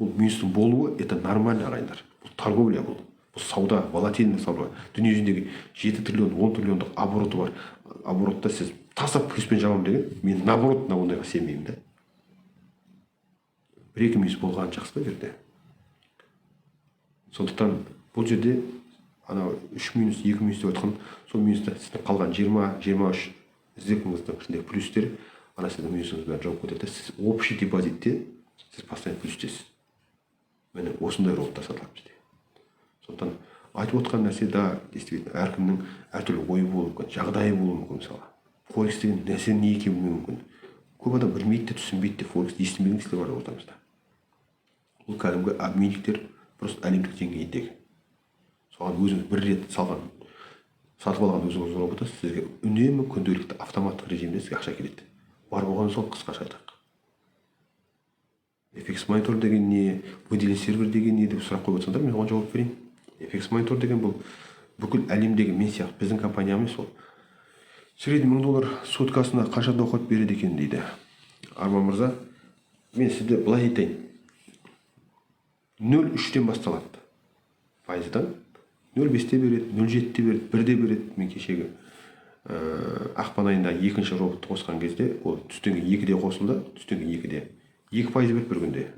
Бұл минустың болуы, это нормально, ағайындар. Бұл торговля бұл. Бұл сауда, волатильный сауда. Дүние жүзіндегі 7 триллион, 10 триллиондық обороты бар. Оборотта сіз тасап плюспен жабам деген, мен наоборот ондайға сенбеймін да. 1-2 минус болған жақсы ба жерде. Сондықтан бұл жерде ана 3 минус, 2 минус деп айтқан, сол минуста сіздің қалған 20-23 сделкаңыздың ішіндегі плюстер, ана сіздің минусыңыз бәрін жауып кетеді. Сіз общий депозитте сіз постоянно плюстесіз. Міне осындай роботтар сатылады бізде. Сондықтан айтып отқан нәрсе, да, действительно, әркімнің әртүрлі ойы болуы мүмкін, жағдайы болуы мүмкін, мысалы. Форекс деген нәрсе не екенін білмеуі мүмкін. Көп адам білмейді де, түсінбейді де, форексті естімеген кісілер бар ортамызда. Бұл кәдімгі обменниктер просто әлемдік деңгейдегі. Соған өзіңіз бір рет сатып алған өзіңіз роботы сізге үнемі күнделікті автоматтық режимде сізге ақша келеді. Бар болған сол қысқаша айтайық. FX монитор деген не, выделен сервер деген не деп сұрақ қойып отырсаңдар, мен оған жауап берейін. FX монитор деген бұл бүкіл әлемдегі, мен сияқты біздің компаниямыз сол. Средний $1000 суткасына қанша доход береді екен дейді. Арман мырза, мен сізді былай айтайын. 0,3-тен басталады. Пайыздан 0,5-те береді, 0,7-те береді, 1-де береді. Мен кешегі ақпан айында екінші роботты қосқан кезде, ол түстен кейін 2-де қосылды, түстен кейін 2-де. 2% берді бір күнде.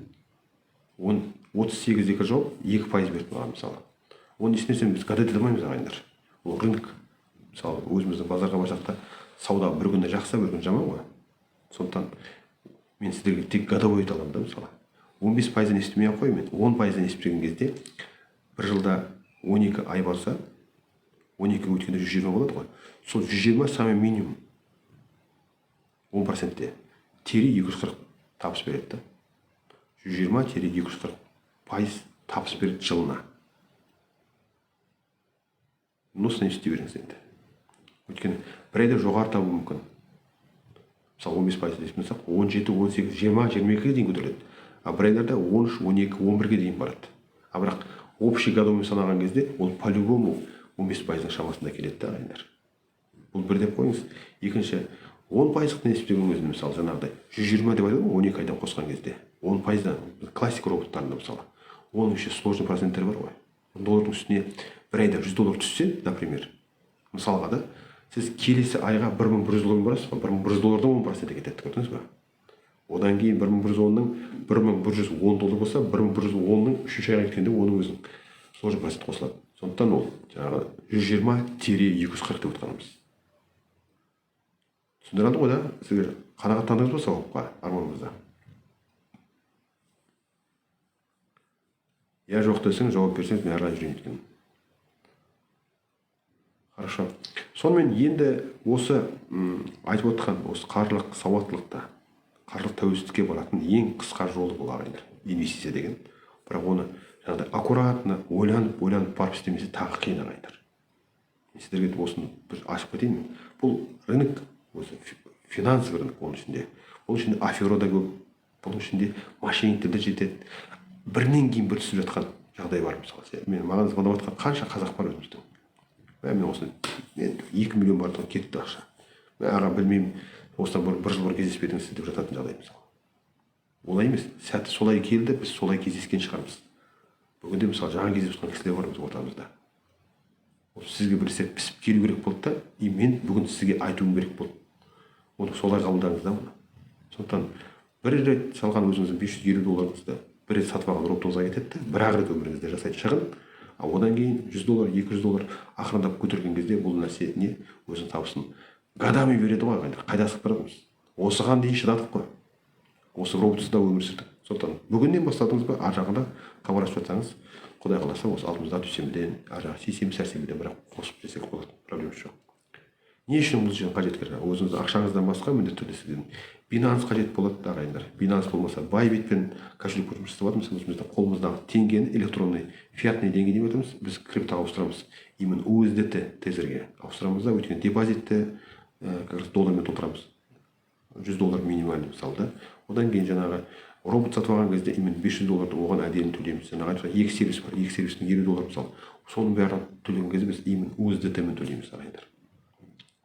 38 зекер жауып, 2% берді маған, мысалы. Оны ешнәрсен біз гадать ете алмаймыз, ағайындар. Ол рынок. Мысалы, өзіміздің базарға барсақ та, сауда бір күнде жақса, бір күн жаман ғой. Сондықтан мен сіздерге тек годовой ете аламын да, мысалы. 15%-дан естімей ақ қой, мен 10%-дан естіген кезде, бір жылда 12 ай барса, 12 өткенде 120 болады ғой. Сол 120 самый минимум. 10%-те. Тері 240 табыс береді. 120 тері 240% табыс береді жылына. Нұсына істей беріңіз енді. Өйткені бір айда жоғары табу мүмкін. Мысалы 15% дейсін болсақ, 17, 18, 20, 22-ге дейін көтеріледі. А бір айларда 13, 12, 11-ге дейін барады. А бірақ общий годовой санаған кезде ол по-любому 15%-ның шамасында келеді да, ағайындар. Бұл бір деп қойыңыз. Екінші, 10%-дан есептеген өзінде, мысалы, жаңағыдай 120 деп айтады ғой, 12 айдан қосқан кезде. 10%-дан классик роботтарында, мысалы. Оның еще сложный проценттер бар ғой. Доллардың үстіне бір айда $100 түссе, например, мысалға да, сіз келесі айға $1100 барасыз, $1100-дан 10% кетеді, көрдіңіз ба? Одан кейін $1110-ның $1110 болса, $1110-ның 3-ші айға кеткенде оның өзінің сложный процент қосылады. Сондықтан ол жаңағы 120-240 деп отқанымыз. Түсіндірілді ғой да, сіздер қанағаттандыңыз ба сауапқа, Арман мырза? Я жоқ десең, жауап берсеңіз, мен ары қарай жүрейін еткенмін. Хорошо. Сонымен енді осы айтып отқан осы қаржылық сауаттылықта, қаржылық тәуелсіздікке баратын ең қысқа жолы бұл, ағайындар, инвестиция деген. Бірақ оны жаңағыдай аккуратно, ойланып барып істемесе тағы қиын, ағайындар. Сіздерге осыны бір ашып кетейін. Бұл рынок, осы финансовый рынок, оның ішінде афера да көп, бұның ішінде мошенниктер де жетеді. Бірінен кейін бір түсіп жатқан жағдай бар. Мысалы мен маған звондап жатқан қанша қазақ бар өзіміздің. Мен осыны 2 миллион бар кетті ақша. Мен аға білмеймін, осыдан бір жыл бұрын кездеспедіңіз деп жататын жағдай мысалы. Олай емес, сәті солай келді, біз солай кездескен шығармыз. Бүгінде мысалы жаңа кездесіп жатқан кісілер бар біздің ортамызда. Сізге бір сәт пісіп келу керек болды да, мен бүгін сізге айтуым керек болды. Оны солай қабылдаңыз да оны. Сондықтан бір рет салған өзіңіздің $550 бір рет сатып алған роботыңызға кетеді, бір ақ рет өміріңізде жасайтын шығын. Одан кейін $100, $200 ақырындап көтерген кезде бұл нәрсе не өзінің табысын гадами береді ғой. Қайда асып барамыз? Осыған дейін шыдадық қой. Осы роботсызда өмір сүрдік. Сондықтан бүгіннен бастадыңыз ба, ар жағында хабар ашып жатсаңыз, Құдай қаласа осы алдымызда дүйсенбіден, ар жағы сейсенбі сәрсенбіден бірақ қосып десек болады, проблема жоқ. Не үшін бұл жерден қажет керек? Өзіңіздің ақшаңыздан басқа міндетті түрде сізден Binance қажет болады ағайындар. Binance болмаса Bybit пен кошелек құрып жасап жатырмыз. Өзіміздің қолымыздағы теңгені электронный фиатный теңге деп жатырмыз. Біз криптоға ауыстырамыз. Именно USDT тезерге ауыстырамыз да, өйткені депозитті как раз доллармен толтырамыз. $100 минимальный мысалы да. Одан кейін жаңағы робот сатып алған кезде именно $500 оған әдейі төлейміз. Жаңағы айтқан екі сервис бар, екі сервистің $50 мысалы. Соның бәрін төлеген кезде біз именно USDT-мен төлейміз ағайындар.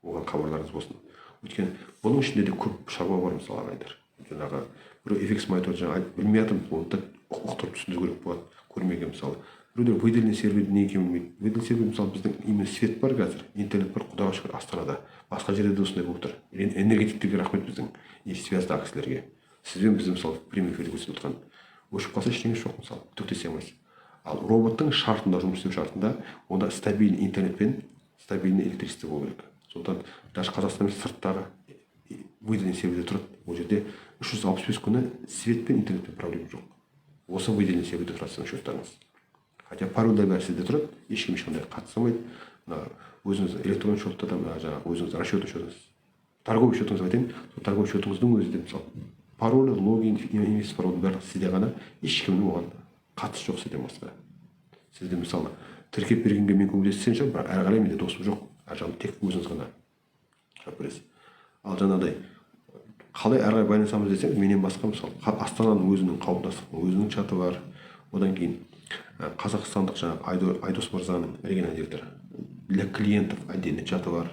Оған хабарларыңыз болсын. Өйткені бұның ішінде де көп шаруа бар мысалы ағайындар. Жаңағы біреу FX айтып жаңа білмей жатырмын, оны ұқтырып түсіндіру керек болады. Көрмеген мысалы. Біреулер выделенный сервердің не екенін білмейді. Выделенный сервер мысалы біздің именно свет бар қазір, интернет бар, құдайға шүкір Астанада. Басқа жерде де осындай болып тұр. Энергетиктерге рахмет біздің связьдағы кісілерге. Сізбен біз мысалы прямой эфирде көрсетіп отырған. Өшіп қалса ештеңе жоқ мысалы, түктесе алмайсыз. Ал роботтың шартында, жұмыс істеу шартында, онда стабильный интернет пен стабильный электричество болу керек. Сондықтан даже Қазақстан сырттағы выделенный серверде тұрады. Ол жерде 365 күні свет пен интернетпен проблема жоқ. Осы выделенный серверде тұрады сіздің счеттарыңыз. Хотя парольдар бәрі сізде тұрады, ешкім ешқандай қатысамайды. Өзіңіз электронный счетта да жаңағы өзіңіз расчетный счетыңыз, торговый счетыңыз айтайын, сол торговый счетыңыздың өзі де мысалы пароль, логин, емес пароль бәрі сізде ғана, ешкімнің оған қатысы жоқ сізден басқа. Сізде мысалы тіркеп бергенге мен көмектессем шығар, бірақ әрі қарай менде досым жоқ. Ар жағында тек өзіңіз ғана жауап бересіз. Ал жаңағыдай қалай әрі қарай байланысамыз десем, менен басқа мысалы Астананың өзінің қауымдастығының өзінің чаты бар. Одан кейін қазақстандық жаңағы Айдос мырзаның региональный директоры для клиентов отдельный чаты бар.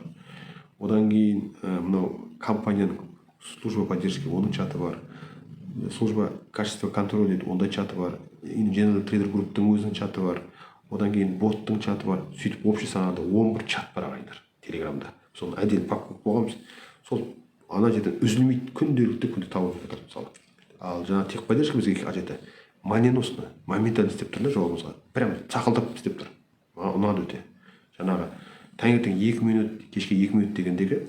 Одан кейін мынау компанияның служба поддержки оның чаты бар. Служба качества контроля дейді, ондай чаты бар. General Trader Group'тың өзінің чаты бар. Одан кейін боттың чаты бар. Сөйтіп общий санада 11 чат бар ағайындар Телеграмда. Соны отдельно папка қойғанбыз. Сол ана жерден үзілмейді, күнде тауып жатыр мысалы. Ал жаңағы тех поддержка бізге қажеті молниеносно, моментально істеп тұр да жауабымызға. Прям сақылдап істеп тұр. Маған ұнады өте. Жаңағы таңертең 2 минут, кешке 2 минут дегендегі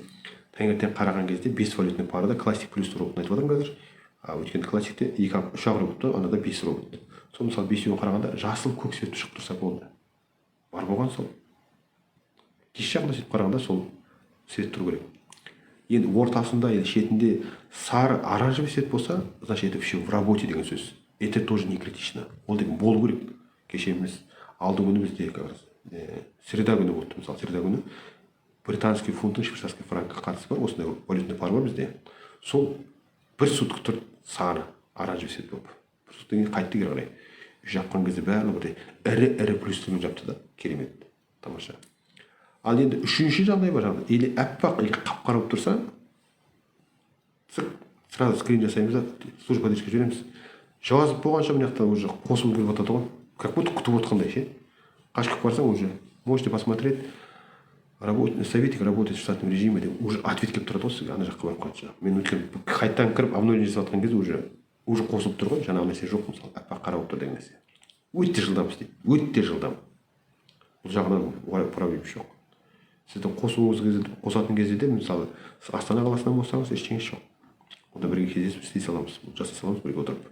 таңертең қараған кезде 5 валютный парада классик плюс робот айтып отырмын қазір. Өйткені классикте 3 робот тұр, анда 5 робот. Сол мысалы 5-еуін қарағанда жасыл көк свет шығып тұрса болды. Бар болған сол. Кеш жағында сөйтіп қарағанда сол свет тұру керек. Енді ортасында, шетінде сары оранжевый свет болса, значит это все в работе деген сөз. Это тоже не критично. Ол деген болу керек. Кеше емес, алдыңғы күні бізде как раз среда күні болды. Мысалы среда күні британский фунттың швейцарский франкқа қатысы бар, осындай валютный пар бар бізде. Сол бір сутка тұрды сары оранжевый свет болып. Бір суткадан кейін қайтты кері қарай. Жапқан кезде барлығы ірі плюстермен жапты да, керемет, тамаша. Ал енді үшінші жағдай бар жағдай. Или әппақ, или қап-қара болып тұрса, сразу скрин жасаймыз да, служба поддержкаға жібереміз. Жазып болғанша мына жақта уже қосылым келіп жатады ғой. Как будто күтіп отқандай ше. Қашқып барсаң уже можете посмотреть. Советник работает в штатном режиме деп уже ответ келіп тұрады ғой сізге ана жаққа барып қалды. Мен өткен қайтадан кіріп обновление жасап жатқан кезде уже қосылып тұр ғой. Жаңағы нәрсе жоқ мысалы, әппақ қара болып тұр деген нәрсе. Өте жылдам істейді. Өте жылдам. Бұл жағынан проблема жоқ. Сіздің қосатын кезде де мысалы Астана қаласынан болсаңыз ештеңе жоқ. Онда бірге кездесіп істей саламыз, жасай саламыз бірге отырып.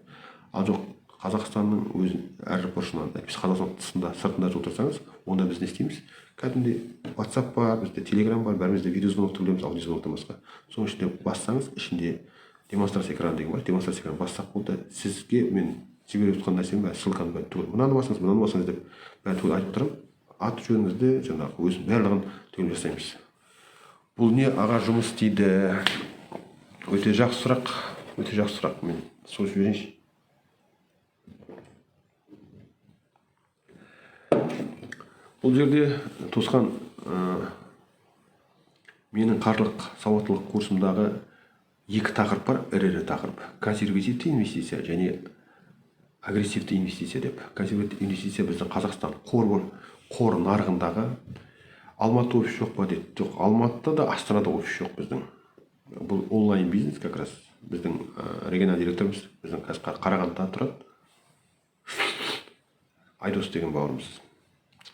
Ал жоқ, Қазақстанның өзін әр бұрышынан, Қазақстан тысында, сыртында отырсаңыз, онда біз не істейміз? Кәдімгідей WhatsApp бар, бізде Telegram бар, бәрімізде видеозвонок төлейміз, аудиозвоноктан басқа. Соның ішінде бассаңыз, ішінде демонстрация экраны деген бар. Демонстрация экраны бассақ болды, сізге мен жіберіп жатқан нәрсем бәрі ссылканы бәрі түгел. Мынаны басыңыз деп бәрі түгел айтып отырамын. Аты жөніңізді жаңағы өзін барлығын түгел жасаймыз. Бұл не аға жұмыс істейді? Өте жақсы сұрақ. Мен су ішіп жіберейінші. Бұл жерде Тосқан менің қаржылық сауаттылық курсымдағы екі тақырып бар, ірі тақырып. Консервативті инвестиция және агрессивті инвестиция деп. Консервативті инвестиция біздің Қазақстан қор нарығындағы Алматы офис жоқ па деді. Жоқ, Алматыда да, Астанада офис жоқ біздің. Бұл онлайн бизнес как раз. Біздің регионал директорымыз біздің Қарағандыда тұрады. Айдос деген бауырымыз.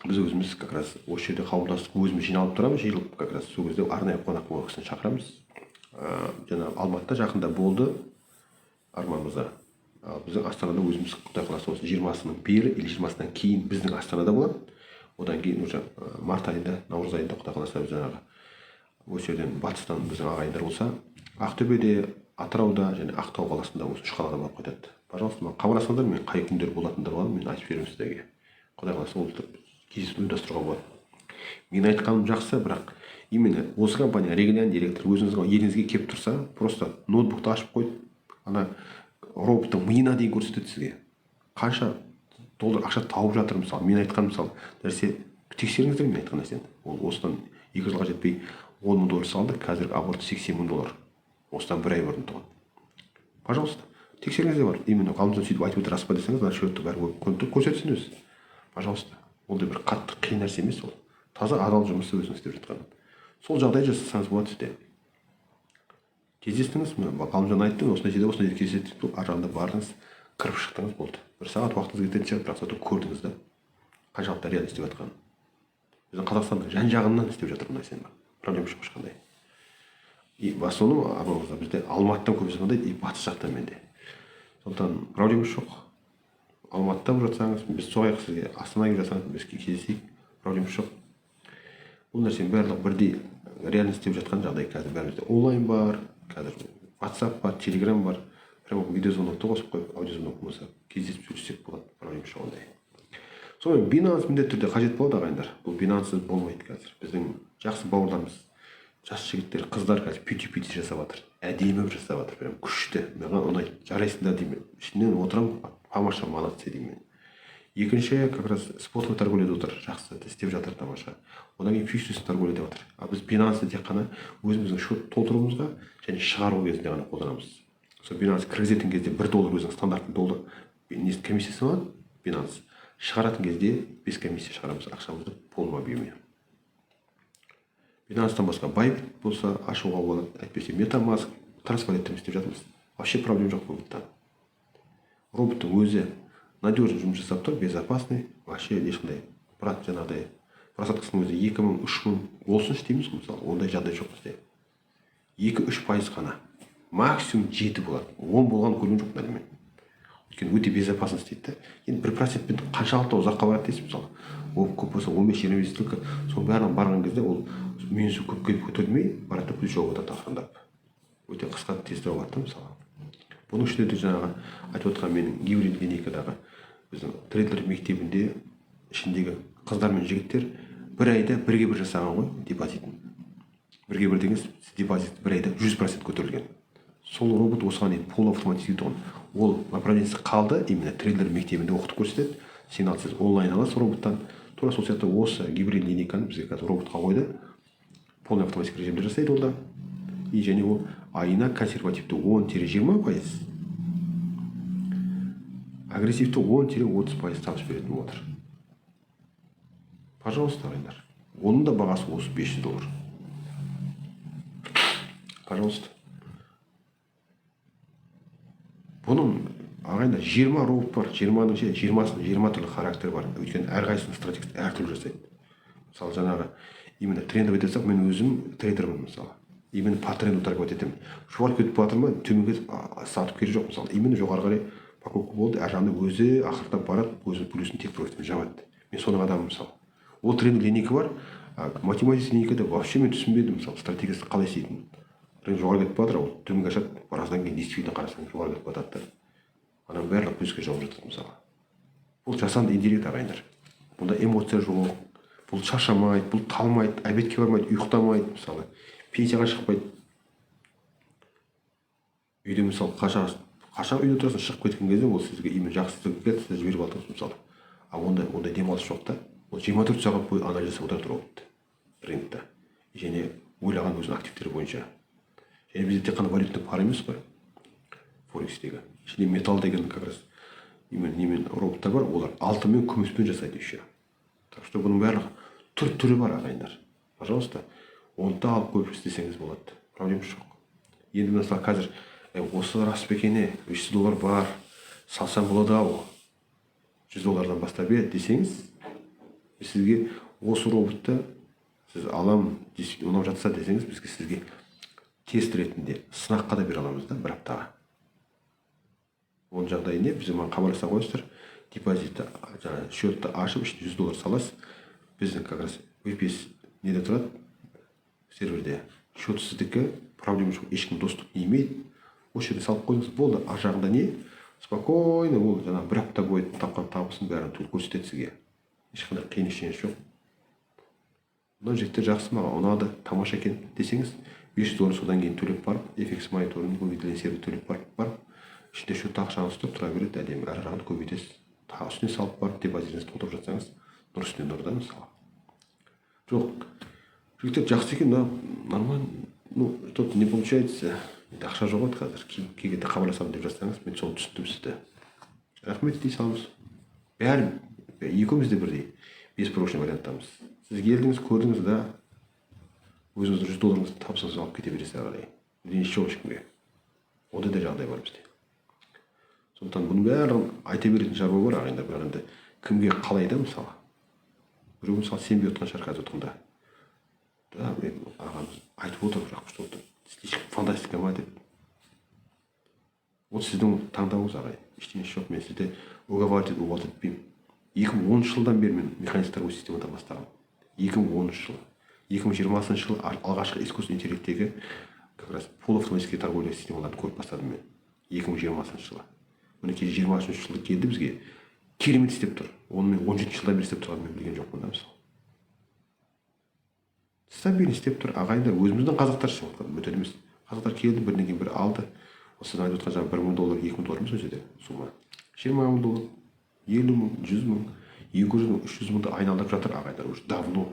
Біз өзіміз как раз осы жерде қауымдастық өзіміз жиналып тұрамыз, жиылып как раз сол кезде арнайы қонақ болған кісіні шақырамыз. Жаңағы Алматыда жақында болды Арман мырза. Біздің Астанада өзіміз Құдай қаласа осы 20-сының бері или 20-сынан кейін біздің Астанада болады. Одан кейін уже март айында, наурыз айында Құдай қаласа жаңағы осы жерден батыстан біздің ағайындар болса, Ақтөбеде, Атырауда және Ақтау қаласында осы үш қалада барып қайтады. Пожалуйста, маған хабарласыңдар, мен қай күндер болатындар бар, мен айтып беремін сіздерге. Құдай қаласа ол кездесу ұйымдастыруға болады. Мен айтқаным жақсы, бірақ именно осы компания региональный директор өзіңізге еліңізге келіп тұрса, просто ноутбукты ашып қойып, ана роботтың миына дейін көрсетеді сізге. Қанша доллар ақша тауып жатыр мысалы. Мен айтқан мысалы нәрсе тексеріңіздер, мен айтқан нәрсені. Ол осыдан 2 жылға жетпей 10 мың доллар салды, қазіргі аборт 80 мың доллар. Осыдан бір ай бұрын туған. Пожалуйста, тексеріңіздер бар. Именно ғалымжан сөйтіп айтып отыр, рас па десеңіз, ана счетты бәрі көрсетсін өзі. Пожалуйста. Ол да бір қатты қиын нәрсе емес ол. Таза адал жұмысты өзіңіз істеп жатқан. Сол жағдай жасасаңыз болады сізде. Кездестіңіз, ғалымжан айтты, осындай жерде кездестік, ар жағында бардыңыз, кіріп шықтыңыз, болды. Бір сағат уақытыңыз кететін шығар, бірақ зато көрдіңіз да қаншалықты реально істеп жатқанын. Біздің Қазақстанның жан-жағынан істеп жатыр бұл нәрсені. Проблема жоқ ешқандай. И в основном абыройға бізде Алматыдан көп жасағандай, и батыс жақтан менде. Сондықтан проблема жоқ. Алматыда болып жатсаңыз, біз соғайық сізге, Астанаға келіп жатсаңыз, біз кездесейік, проблема жоқ. Бұл нәрсенің барлығы бірдей реально істеп жатқан жағдай қазір бәрімізде онлайн бар, қазір WhatsApp бар, Telegram бар. Прямо видеозвонокты қосып қойып, аудиозвонок болса, кездесіп сөйлессек болады, проблема жоқ ондай. Сонымен Binance міндетті түрде қажет болады ағайындар. Бұл Binance'сыз болмайды қазір. Біздің жақсы бауырларымыз, жас жігіттер, қыздар қазір пити жасап жатыр. Әдемі жасап жатыр, прям күшті. Маған ұнайды. Жарайсыңдар деймін. Ішінен отырамын, тамаша молодцы деймін. Екінші как раз спотовый торговля отыр, жақсы істеп жатыр тамаша. Одан кейін фьючерс торговля деп жатыр. А біз Binance'ды тек қана өзіміздің счет толтыруымызға және шығару кезінде ғана қолданамыз. Сол Binance кіргізетін кезде $1 өзінің стандартты доллар комиссиясы бар Binance. Шығаратын кезде без комиссия шығарамыз ақшамызды полный объеме. Binance'тан басқа Bybit болса ашуға болады, әйтпесе MetaMask, транспарентті істеп жатырмыз. Вообще проблема жоқ роботта. Роботтың өзі надежный жұмыс жасап тұр, безопасный, вообще ешқандай брат жаңағыдай просадкасының өзі 2000-3000 болсыншы дейміз ғой мысалы, ондай жағдай жоқ бізде. 2-3% ғана, максимум 7 болады. 10 болған көрген жоқ мәлімен. Өйткені өте безопасно істейді. Енді 1%-пен қаншалықты ұзаққа барады дейсіз мысалы. Ол көп болса 15-20 столько, соның бәрін барған кезде ол минусы көп келіп көтерілмей, барады плюс жауып отырады ақырындап. Өте қысқа тезірек болады мысалы. Бұның ішінде де жаңағы айтып отқан менің гибрид линейкадағы біздің трейдер мектебінде ішіндегі қыздар мен жігіттер бір айда бірге бір жасаған ғой депозитін. Бірге бір дегеніз депозит бір айда 100% көтерілген. Сол робот осыған дейін полуавтоматизирован. Ол направлениесі қалды, именно трейдер мектебінде оқытып көрсетеді. Сен ал сіз онлайн аласыз роботтан. Тура сол сияқты осы гибрид линейканы бізге қазір роботқа қойды. Полный автоматик режимде жасайды ол да. И және ол айына консервативті 10-20%, агрессивті 10-30% табыс беретін отыр. Пожалуйста, ағайындар. Оның да бағасы осы $500. Пожалуйста. Бұның ағайындар 20 робот бар, 20-ның 20 түрлі характер бар. Өйткені әрқайсының стратегиясы әртүрлі жасайды. Мысалы жаңағы именно трендовый десек, мен өзім трейдермін мысалы. Именно по тренду торговать етемін. Жоғары кетіп жатыр ма, төменге сатып керек жоқ мысалы. Именно жоғары қарай покупка болды, әр жағында өзі ақыртап барады, өзінің плюсын тек профитін жабады. Мен соның адамым мысалы. Ол тренинг линейка бар, математика линейкада вообще мен түсінбедім мысалы стратегиясы қалай істейтінін. Тренд жоғары кетіп жатыр, ол төменге ашады, біраздан кейін действительно қарасаң жоғары кетіп жатады. Ананың барлығы плюске жауып жатады мысалы. Бұл жасанды интеллект ағайындар. Бұнда эмоция жоқ, бұл шаршамайды, бұл талмайды, обедке бармайды, ұйықтамайды мысалы. Пенсияға шықпайды. Үйде мысалы қанша қашан үйде тұрасың, шығып кеткен кезде ол сізге именно жақсылық келді, сіз жіберіп алдыңыз мысалы. А ондай демалыс жоқ та. Ол 24 сағат бойы анализ жасап отырады роботты рынокта. Және ойлаған өзінің активтері бойынша. Және бізде тек қана валютный пара емес қой форекстегі. Ішінде металл деген как раз немен роботтар бар, олар алтын мен күміспен жасайды еще. Так что бұның барлығы түрі бар ағайындар. Пожалуйста, оны да алып көріп істесеңіз болады. Проблема жоқ. Енді мысалы қазір осы рас па екен, $300 бар, салсам болады ау, $100 бастап десеңіз, сізге осы роботты сіз алам, ұнап жатса десеңіз, бізге сізге тест ретінде сынаққа да бере аламыз да, бір аптаға. Оның жағдайы не? Біз хабарласа қойсыздар, депозитті, счетты ашып, ішіне $100 саласыз. Біздің как раз VPS неде тұрады? Серверде. Счет сіздікі, проблема жоқ, ешкім доступ не имеет. Осы жерде салып қойыңыз болды. Ар жағында не? Спокойно, ол жаңағы бір апта бойы тапқан табысын бәрін көрсетеді сізге. Ешқандай қиын ештеңе жоқ. Мына жігіттер жақсы, маған ұнады, тамаша екен десеңіз, $500 содан кейін төлеп барып, FX мониторын көбейтілген сервер төлеп барып, ішінде счетта ақшаңыз тұр, тұра береді, әдемі әрі жағын көбейтесіз. Тағы үстіне салып барып, депозитіңізді толтырып жатсаңыз, нұр үстіне нұрда мысалы. Жоқ, жігіттер жақсы екен, нормально, что-то не получается, ақша жоқ еді қазір, кейде хабарласамын деп жатсаңыз, мен соны түсіндім сізді. Рахмет дей саламыз. Бәрі екеуміз де бірдей беспрочный варианттамыз. Сіз келдіңіз, көрдіңіз да, өзіңіздің $100 табысыңызды алып кете бересіз ағай. Ничего ешкімге. Ондай да жағдай бар бізде. Сондықтан бұның бәрін айта беретін шаруа бар ағайындар, бірақ енді кімге қалай да мысалы. Біреу мысалы сенбей отқан шығар қазір отқанда. Да, ағамыз айтып отыр, бірақ что слишком фантастика ма деп. Ол сіздің таңдауыңыз ағай. Ештеңе жоқ, мен сізді уговаривать етпеймін. 2010 жылдан бері мен механистар өз системада бастағам. 2010 жыл. 2020 жыл алғашқы искусственный интеллекттегі как раз полуавтоматический торговля системаларын көріп бастадым мен. 2020 жылы. Мінекей 20 жылы келді бізге. Керемет істеп тұр. Оны мен 17 жылдан бері істеп тұрғанын мен білген жоқпын да мысалы. Стабильно істеп тұр. Ағайындар өзіміздің қазақтар шығып жатқан бөтен емес. Қазақтар келді, бірінен кейін бірі алды. Осы айтып отқан жаңағы $1,000, $2,000 емес өте де сумма. $20,000, $50,000, $100,000, $200,000, $300,000 айналдырып жатыр ағайындар уже давно.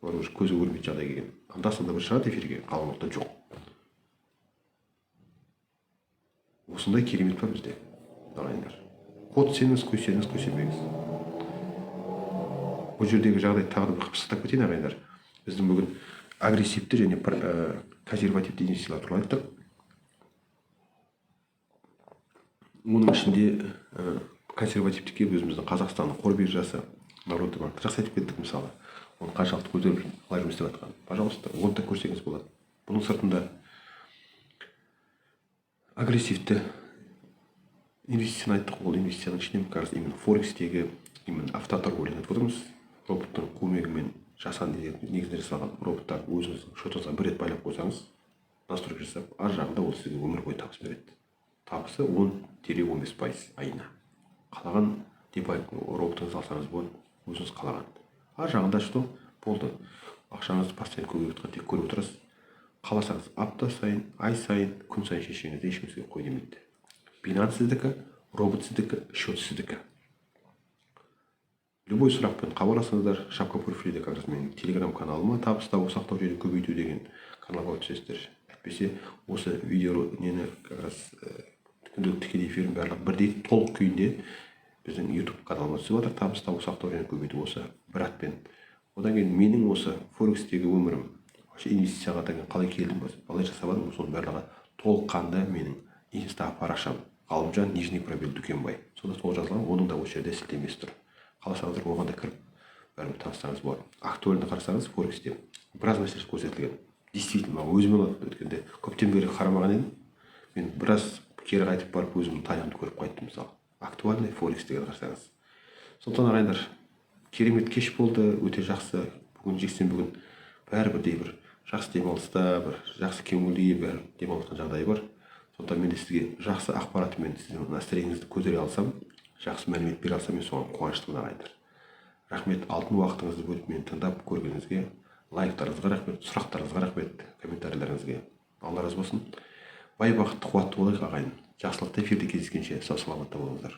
Олар уже көзі көрмейтін жағдай келген. Анда-санда бір шығады эфирге, қалыңдықта жоқ. Осындай керемет бар бізде ағайындар. Қоссеңіз, көсемеңіз. Бұл жердегі жағдай тағы да бір пысықтап кетейін ағайындар. Біздің бүгін агрессивті және консервативті инвестициялар туралы айттық. Оның ішінде консервативтікке өзіміздің Қазақстанның қор биржасы, Народный банк жақсы айтып кеттік мысалы. Оны қаншалықты көтеріп қалай жұмыс істеп жатқанын. Пожалуйста, оны да көрсеңіз болады. Бұның сыртында агрессивті инвестицияны айттық. Ол инвестицияның ішінен как именно форекстегі именно автоторговляны айтып отырмыз. Роботтың көмегімен негізінде жасалған роботтар өзіңіздің шотыңызға бір рет байлап қойсаңыз, настройка жасап, ар жағында ол сізге өмір бойы табыс береді. Табысы 10-15% айына. Қалаған роботыңызды алсаңыз болады, өзіңіз қалаған. Ар жағында что? Болды. Ақшаңызды постоянно көбейіп отқан тек көріп отырасыз. Қаласаңыз апта сайын, ай сайын, күн сайын шешеңізді ешкімге қой демейді. Binance сіздікі, робот сіздікі, счет сіздікі. Любой сұрақпен хабарласыңыздар, шапка профилде как раз менің телеграм-каналыма табыс табу сақтау және көбейту деген каналға өтсеңіздер. Әйтпесе осы видео нені как раз күнделікті тікелей эфирдің барлығы бірдей толық күйінде біздің YouTube каналыма түсіп жатыр. Табыс табу сақтау және көбейту осы бір атпен. Одан кейін менің осы форекстегі өмірім, инвестицияға қалай келдім, қалай жасап жатырмын, соның барлығы толыққанды менің инстадағы парақшам Ғалымжан нижний пробел Дүкенбай. Сонда сол жазылған, оның да осы жерде сілтемесі тұр. Қаласаңыздар оған да кіріп бәрібір таныстырыңыз болады. Актуальны қарасаңыз форексте біраз нәрселер көрсетілген. Действительно, өзіме ұнады. Өткенде көптен бері қарамаған едім. Мен біраз кері қайтып барып өзімнің тайғанымды көріп қайттым мысалы. Актуальный форекс деген қарасаңыз. Сондықтан ағайындар, керемет кеш болды, өте жақсы. Бүгін жексенбі күн бәрібірдей бір жақсы демалыста, бір жақсы көңілді бір демалатын жағдайы бар. Сондықтан мен сізге жақсы ақпаратымен сіздің настроениеңізді көтере алсам, жақсы мәлімет бере алсам, мен соған қуаныштымын ағайындар. Рахмет, алтын уақытыңызды бөліп мені тыңдап көргеніңізге, лайктарыңызға рахмет, сұрақтарыңызға рахмет, комментарийлеріңізге. Алла разы болсын. бай бақытты қуатты болайық ағайын. Жақсылықта эфирде кездескенше сау саламатта болыңыздар.